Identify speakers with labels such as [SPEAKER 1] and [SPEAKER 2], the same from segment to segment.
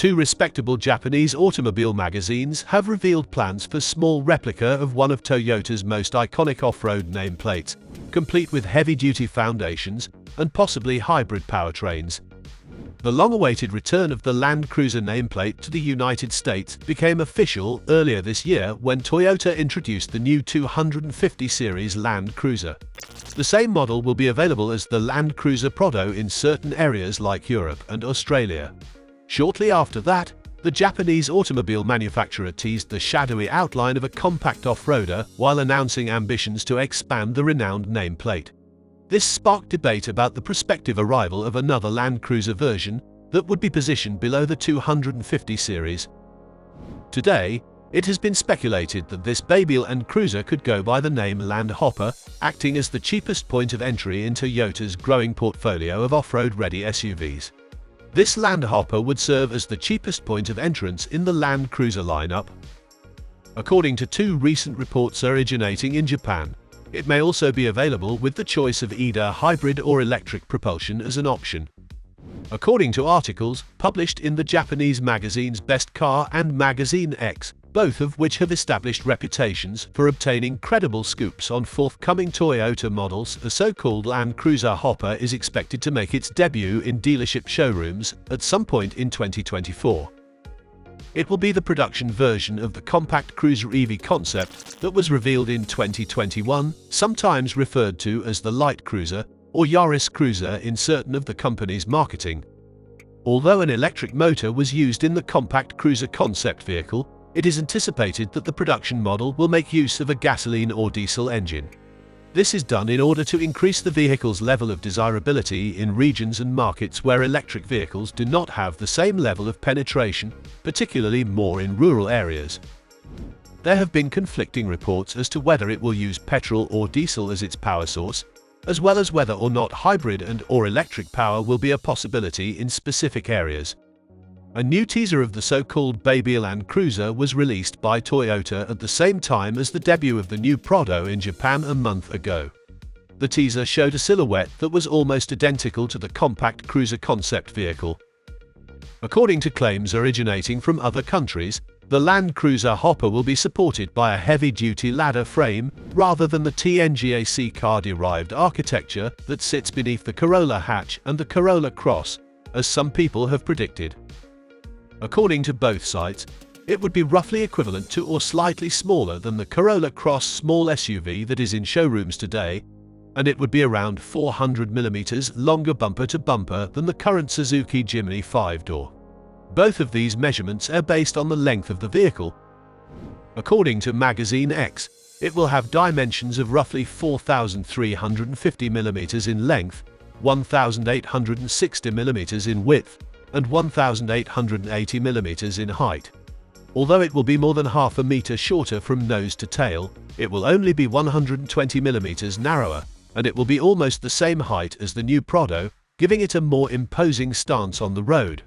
[SPEAKER 1] Two respectable Japanese automobile magazines have revealed plans for small replica of one of Toyota's most iconic off-road nameplates, complete with heavy-duty foundations and possibly hybrid powertrains. The long-awaited return of the Land Cruiser nameplate to the United States became official earlier this year when Toyota introduced the new 250 series Land Cruiser. The same model will be available as the Land Cruiser Prado in certain areas like Europe and Australia. Shortly after that, the Japanese automobile manufacturer teased the shadowy outline of a compact off-roader while announcing ambitions to expand the renowned nameplate. This sparked debate about the prospective arrival of another Land Cruiser version that would be positioned below the 250 series. Today, it has been speculated that this baby Land Cruiser could go by the name Land Hopper, acting as the cheapest point of entry into Toyota's growing portfolio of off-road-ready SUVs. This Land Hopper would serve as the cheapest point of entrance in the Land Cruiser lineup. According to two recent reports originating in Japan, it may also be available with the choice of either hybrid or electric propulsion as an option. According to articles published in the Japanese magazines Best Car and Magazine X, both of which have established reputations for obtaining credible scoops on forthcoming Toyota models, the so-called Land Cruiser Hopper is expected to make its debut in dealership showrooms at some point in 2024. It will be the production version of the compact cruiser EV concept that was revealed in 2021, sometimes referred to as the Light Cruiser or Yaris Cruiser in certain of the company's marketing. Although an electric motor was used in the compact cruiser concept vehicle, it is anticipated that the production model will make use of a gasoline or diesel engine. This is done in order to increase the vehicle's level of desirability in regions and markets where electric vehicles do not have the same level of penetration, particularly more in rural areas. There have been conflicting reports as to whether it will use petrol or diesel as its power source, as well as whether or not hybrid and/or electric power will be a possibility in specific areas. A new teaser of the so-called Baby Land Cruiser was released by Toyota at the same time as the debut of the new Prado in Japan a month ago. The teaser showed a silhouette that was almost identical to the compact cruiser concept vehicle. According to claims originating from other countries, the Land Cruiser Hopper will be supported by a heavy-duty ladder frame rather than the TNGAC car-derived architecture that sits beneath the Corolla hatch and the Corolla Cross, as some people have predicted. According to both sites, it would be roughly equivalent to or slightly smaller than the Corolla Cross small SUV that is in showrooms today, and it would be around 400mm longer bumper to bumper than the current Suzuki Jimny 5-door. Both of these measurements are based on the length of the vehicle. According to Magazine X, it will have dimensions of roughly 4,350mm in length, 1,860mm in width, and 1,880mm in height. Although it will be more than half a meter shorter from nose to tail, it will only be 120mm narrower, and it will be almost the same height as the new Prado, giving it a more imposing stance on the road.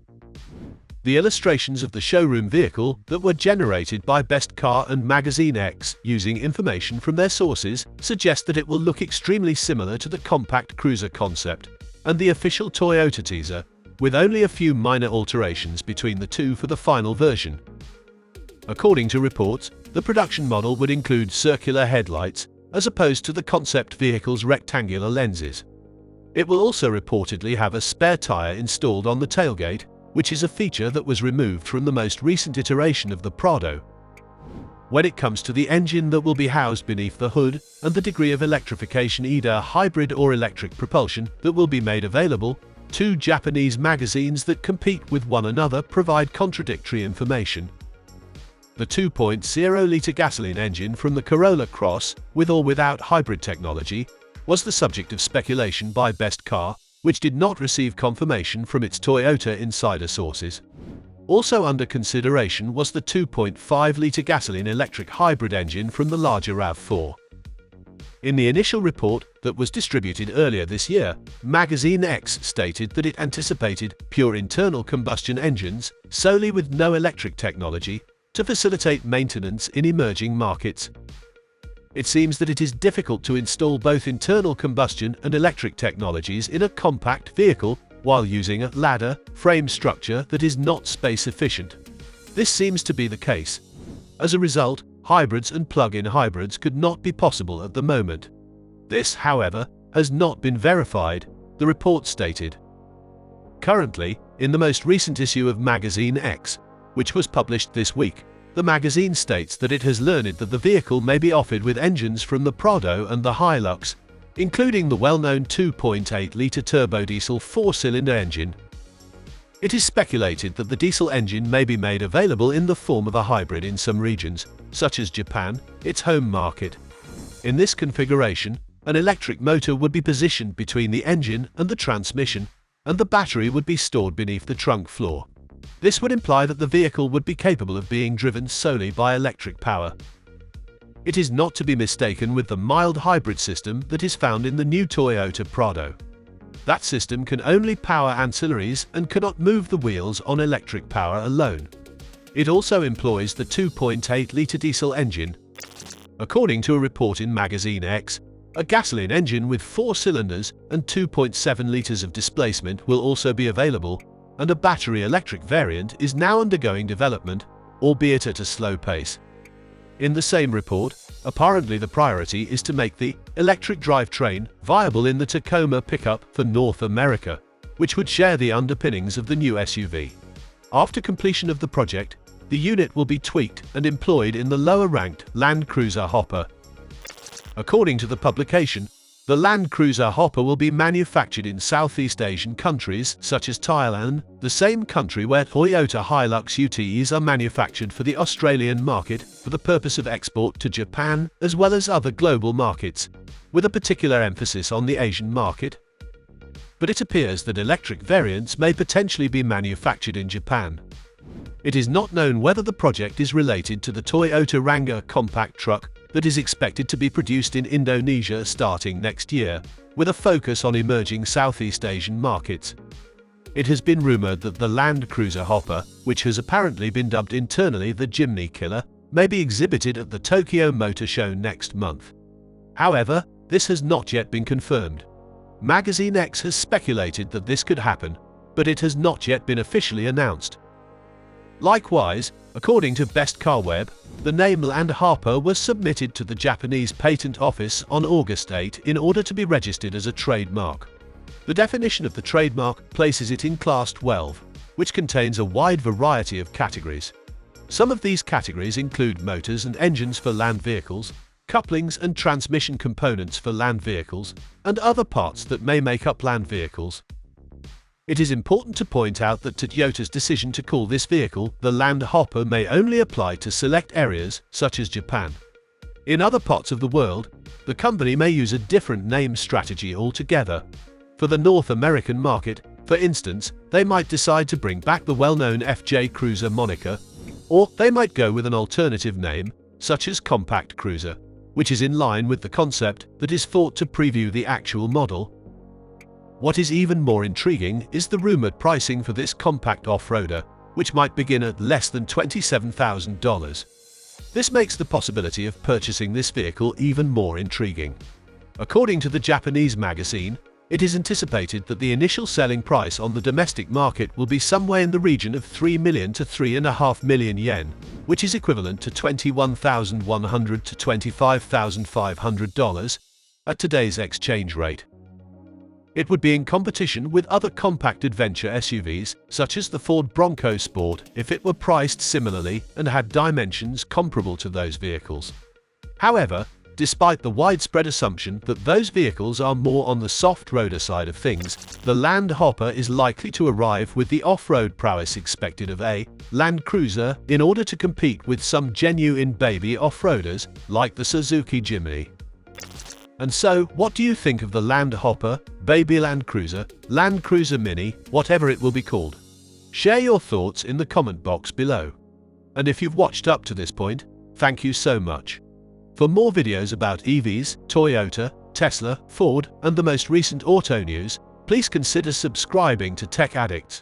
[SPEAKER 1] The illustrations of the showroom vehicle that were generated by Best Car and Magazine X using information from their sources suggest that it will look extremely similar to the compact cruiser concept and the official Toyota teaser, with only a few minor alterations between the two for the final version. According to reports, the production model would include circular headlights as opposed to the concept vehicle's rectangular lenses. It will also reportedly have a spare tire installed on the tailgate, which is a feature that was removed from the most recent iteration of the Prado. When it comes to the engine that will be housed beneath the hood and the degree of electrification, either hybrid or electric propulsion, that will be made available, two Japanese magazines that compete with one another provide contradictory information. The 2.0-litre gasoline engine from the Corolla Cross, with or without hybrid technology, was the subject of speculation by Best Car, which did not receive confirmation from its Toyota insider sources. Also under consideration was the 2.5-litre gasoline electric hybrid engine from the larger RAV4. In the initial report that was distributed earlier this year, Magazine X stated that it anticipated pure internal combustion engines, solely with no electric technology, to facilitate maintenance in emerging markets. It seems that it is difficult to install both internal combustion and electric technologies in a compact vehicle while using a ladder frame structure that is not space efficient. This seems to be the case. As a result, hybrids and plug-in hybrids could not be possible at the moment. This, however, has not been verified, the report stated. Currently, in the most recent issue of Magazine X, which was published this week, the magazine states that it has learned that the vehicle may be offered with engines from the Prado and the Hilux, including the well-known 2.8-litre turbodiesel 4-cylinder engine. It is speculated that the diesel engine may be made available in the form of a hybrid in some regions, such as Japan, its home market. In this configuration, an electric motor would be positioned between the engine and the transmission, and the battery would be stored beneath the trunk floor. This would imply that the vehicle would be capable of being driven solely by electric power. It is not to be mistaken with the mild hybrid system that is found in the new Toyota Prado. That system can only power ancillaries and cannot move the wheels on electric power alone. It also employs the 2.8-litre diesel engine. According to a report in Magazine X, a gasoline engine with 4 cylinders and 2.7 litres of displacement will also be available, and a battery electric variant is now undergoing development, albeit at a slow pace. In the same report, apparently the priority is to make the electric drivetrain viable in the Tacoma pickup for North America, which would share the underpinnings of the new SUV. After completion of the project, the unit will be tweaked and employed in the lower-ranked Land Cruiser Hopper. According to the publication, the Land Cruiser Hopper will be manufactured in Southeast Asian countries such as Thailand, the same country where Toyota Hilux UTEs are manufactured for the Australian market for the purpose of export to Japan as well as other global markets, with a particular emphasis on the Asian market. But it appears that electric variants may potentially be manufactured in Japan. It is not known whether the project is related to the Toyota Ranger compact truck that is expected to be produced in Indonesia starting next year, with a focus on emerging Southeast Asian markets. It has been rumored that the Land Cruiser Hopper, which has apparently been dubbed internally the Jimny Killer, may be exhibited at the Tokyo Motor Show next month. However, this has not yet been confirmed. Magazine X has speculated that this could happen, but it has not yet been officially announced. Likewise, according to Best Car Web, the name Land Hopper was submitted to the Japanese Patent Office on August 8 in order to be registered as a trademark. The definition of the trademark places it in Class 12, which contains a wide variety of categories. Some of these categories include motors and engines for land vehicles, couplings and transmission components for land vehicles, and other parts that may make up land vehicles. It is important to point out that Toyota's decision to call this vehicle the Land Hopper may only apply to select areas, such as Japan. In other parts of the world, the company may use a different name strategy altogether. For the North American market, for instance, they might decide to bring back the well-known FJ Cruiser moniker, or they might go with an alternative name, such as Compact Cruiser, which is in line with the concept that is thought to preview the actual model. What is even more intriguing is the rumored pricing for this compact off-roader, which might begin at less than $27,000. This makes the possibility of purchasing this vehicle even more intriguing. According to the Japanese magazine, it is anticipated that the initial selling price on the domestic market will be somewhere in the region of 3 million to 3.5 million yen, which is equivalent to $21,100 to $25,500 at today's exchange rate. It would be in competition with other compact adventure SUVs, such as the Ford Bronco Sport, if it were priced similarly and had dimensions comparable to those vehicles. However, despite the widespread assumption that those vehicles are more on the soft-roader side of things, the Land Hopper is likely to arrive with the off-road prowess expected of a Land Cruiser in order to compete with some genuine baby off-roaders like the Suzuki Jimny. And so, what do you think of the Land Hopper, Baby Land Cruiser Mini, whatever it will be called? Share your thoughts in the comment box below. And if you've watched up to this point, thank you so much. For more videos about EVs, Toyota, Tesla, Ford, and the most recent auto news, please consider subscribing to Tech Addicts.